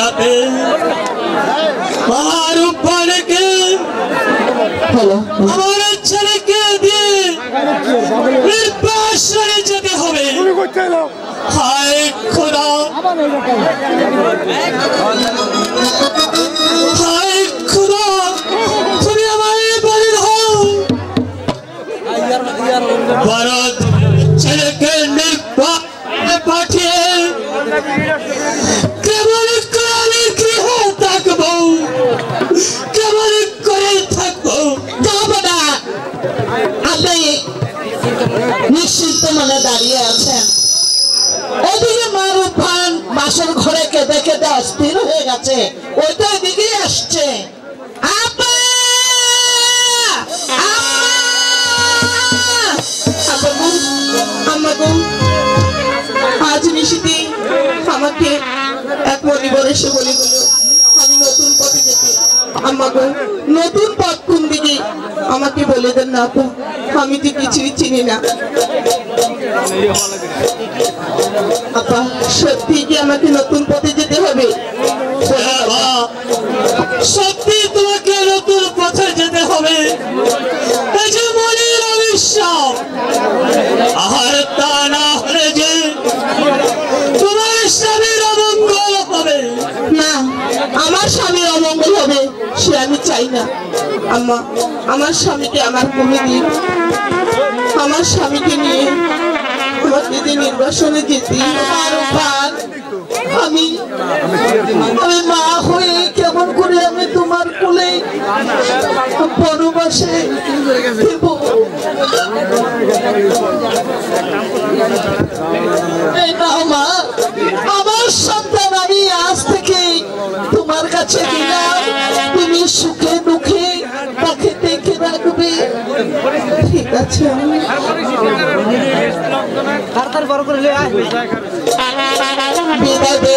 রাতে মহারূপকে আমার ছেলেকে দিয়ে নির্বাসনে যেতে হবে। হায় খোদা, হায় খোদা, তুমি আমার বাড়ির হও। ভারত ছেলেকে নির্বাসনে পাঠিয়ে কেমন করে আমি গৃহে থাকবো, কেমন করে থাকবো? আপনি নিশ্চিন্ত মনে দাঁড়িয়ে আছেন, ওদিকে মারুফান বাসর ঘরে কেঁদে কেঁদে অস্থির হয়ে গেছে, ওইটা ওইদিকে আসছে। আজ নিশিতে আমাকে এক পরিবার এসে বলে গেল আমি নতুন পথে যেতে। আমাকে নতুন পথ কোন দিকে আমাকে বলে দেন না আপু, আমি তো কিছুই চিনি না। আপা সত্যি কি আমাকে নতুন পথে যেতে হবে? সত্যি তোমাকে নতুন পথে যেতে হবে, এই যে মনের অবিশ্বাস। আর তা না হলে যে তোমার স্বামীর অমঙ্গল হবে। না, আমার স্বামীর অমঙ্গল হবে সে আমি চাই না। আম্মা, আমার স্বামীকে আমার কমে দিন, আমার স্বামীকে নিয়ে আমাকে যে নির্বাসনে যেতে। আমি মা হয়ে কেমন করে আমি তোমার কোলে বনবাসে দেব? এই নাও মা, আমার সন্তান আমি আজ থেকে তোমার কাছে দিলাম, তুমি সুখে দুঃখে তাকে দেখে রাখবে, ঠিক আছে? বিদায় দে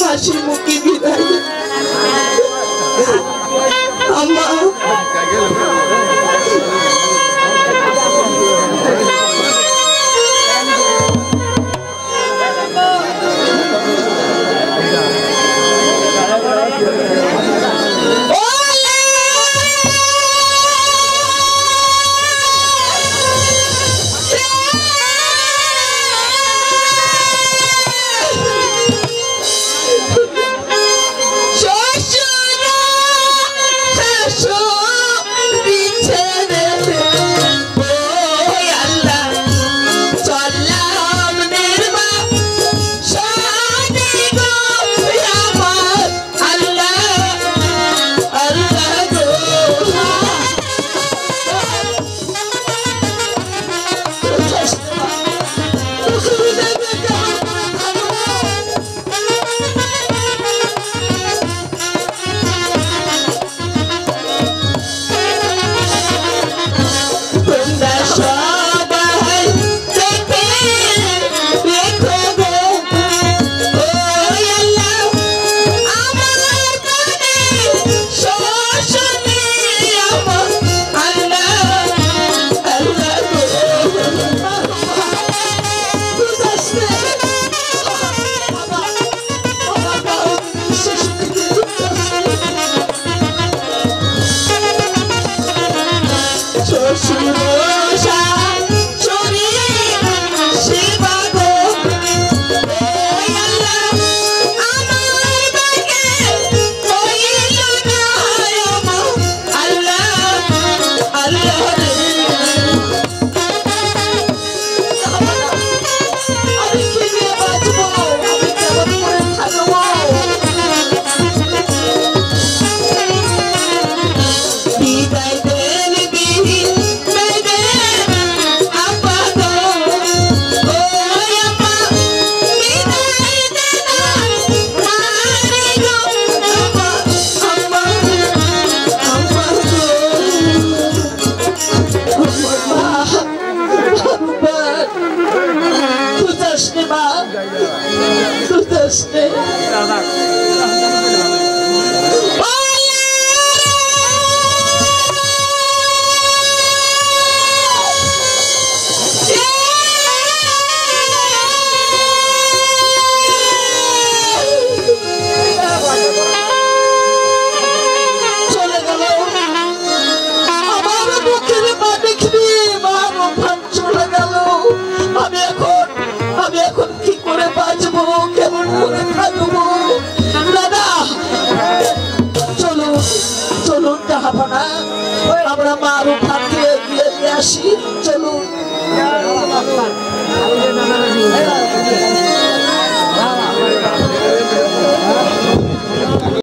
হাসি মুখে বিদায় আম্মা। আসতে চলে গেল আমার বুকের মাটি খেয়ে আমার ওখান চলে গেল। আমি এখন কি করে বাঁচবো, কেমন করে থাকবো? দাদা চলুন চলুন জাহাপনা আমরা মার ওখান দিয়ে গিয়ে আসি।